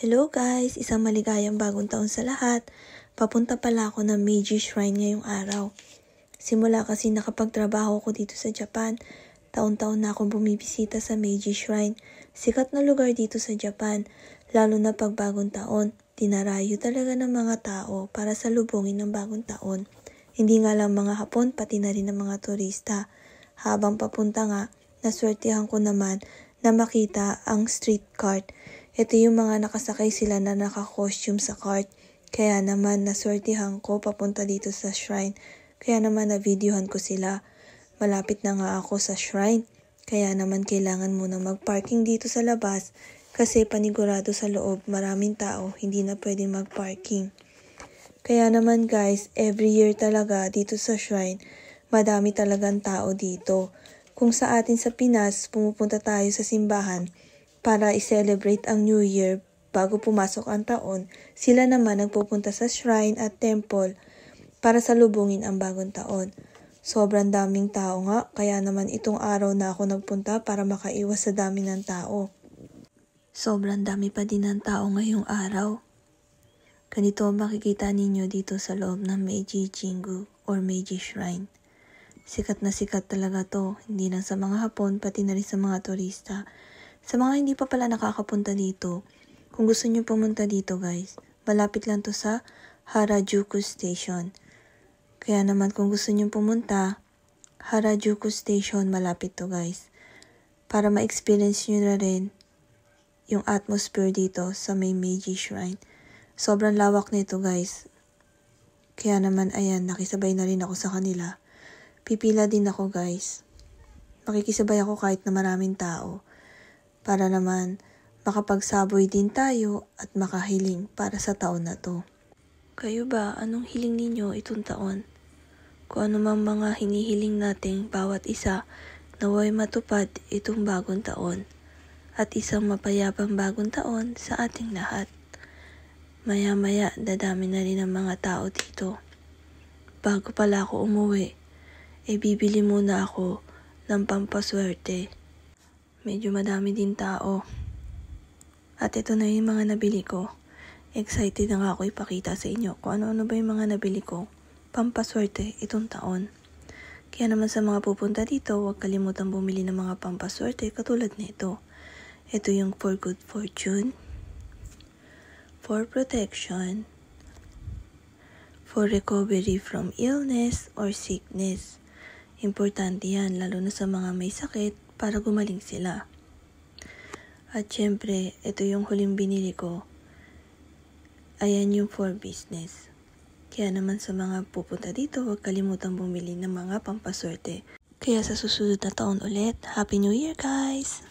Hello guys! Isang maligayang bagong taon sa lahat. Papunta pala ako ng Meiji Shrine ngayong araw. Simula kasi nakapagtrabaho ko dito sa Japan, taon-taon na akong bumibisita sa Meiji Shrine. Sikat na lugar dito sa Japan, lalo na pag bagong taon. Dinarayo talaga ng mga tao para salubungin ng bagong taon. Hindi nga lang mga Hapon, pati na rin ng mga turista. Habang papunta nga, naswertihan ko naman na makita ang street cart. Ito yung mga nakasakay sila na naka-costume sa cart. Kaya naman naswertihan ko papunta dito sa shrine. Kaya naman na-videohan ko sila. Malapit na nga ako sa shrine. Kaya naman kailangan muna mag-parking dito sa labas. Kasi panigurado sa loob maraming tao, hindi na pwedeng mag-parking. Kaya naman guys, every year talaga dito sa shrine, madami talagang tao dito. Kung sa atin sa Pinas, pumupunta tayo sa simbahan para i-celebrate ang New Year bago pumasok ang taon, sila naman nagpupunta sa shrine at temple para salubungin ang bagong taon. Sobrang daming tao nga, kaya naman itong araw na ako nagpunta para makaiwas sa dami ng tao. Sobrang dami pa din ng tao ngayong araw. Ganito ang makikita ninyo dito sa loob ng Meiji Jingu or Meiji Shrine. Sikat na sikat talaga to, hindi lang sa mga Hapon, pati na rin sa mga turista. Sa mga hindi pa pala nakakapunta dito, kung gusto nyo pumunta dito guys, malapit lang to sa Harajuku Station. Kaya naman kung gusto nyo pumunta, Harajuku Station malapit to guys. Para ma-experience nyo na rin yung atmosphere dito sa may Meiji Shrine. Sobrang lawak nito guys. Kaya naman ayan, nakisabay na rin ako sa kanila. Pipila din ako guys. Makikisabay ako kahit na maraming tao. Para naman makapagsaboy din tayo at makahiling para sa taon na to. Kayo ba, anong hiling ninyo itong taon? Kung ano mang mga hinihiling nating bawat isa, naway matupad itong bagong taon. At isang mapayapang bagong taon sa ating lahat. Maya-maya, dadami na rin ang mga tao dito. Bago pala ako umuwi, bibili muna ako ng pampaswerte. Medyo madami din tao. At ito na yung mga nabili ko. Excited na nga ako ipakita sa inyo kung ano-ano ba yung mga nabili ko. Pampaswerte itong taon. Kaya naman sa mga pupunta dito, huwag kalimutang bumili ng mga pampaswerte katulad nito. Ito yung for good fortune, for protection, for recovery from illness or sickness. Importante yan, lalo na sa mga may sakit para gumaling sila. At syempre, ito yung huling binili ko. Ayan yung for business. Kaya naman sa mga pupunta dito, huwag kalimutang bumili ng mga pampaswerte. Kaya sa susunod na taon ulit, Happy New Year guys!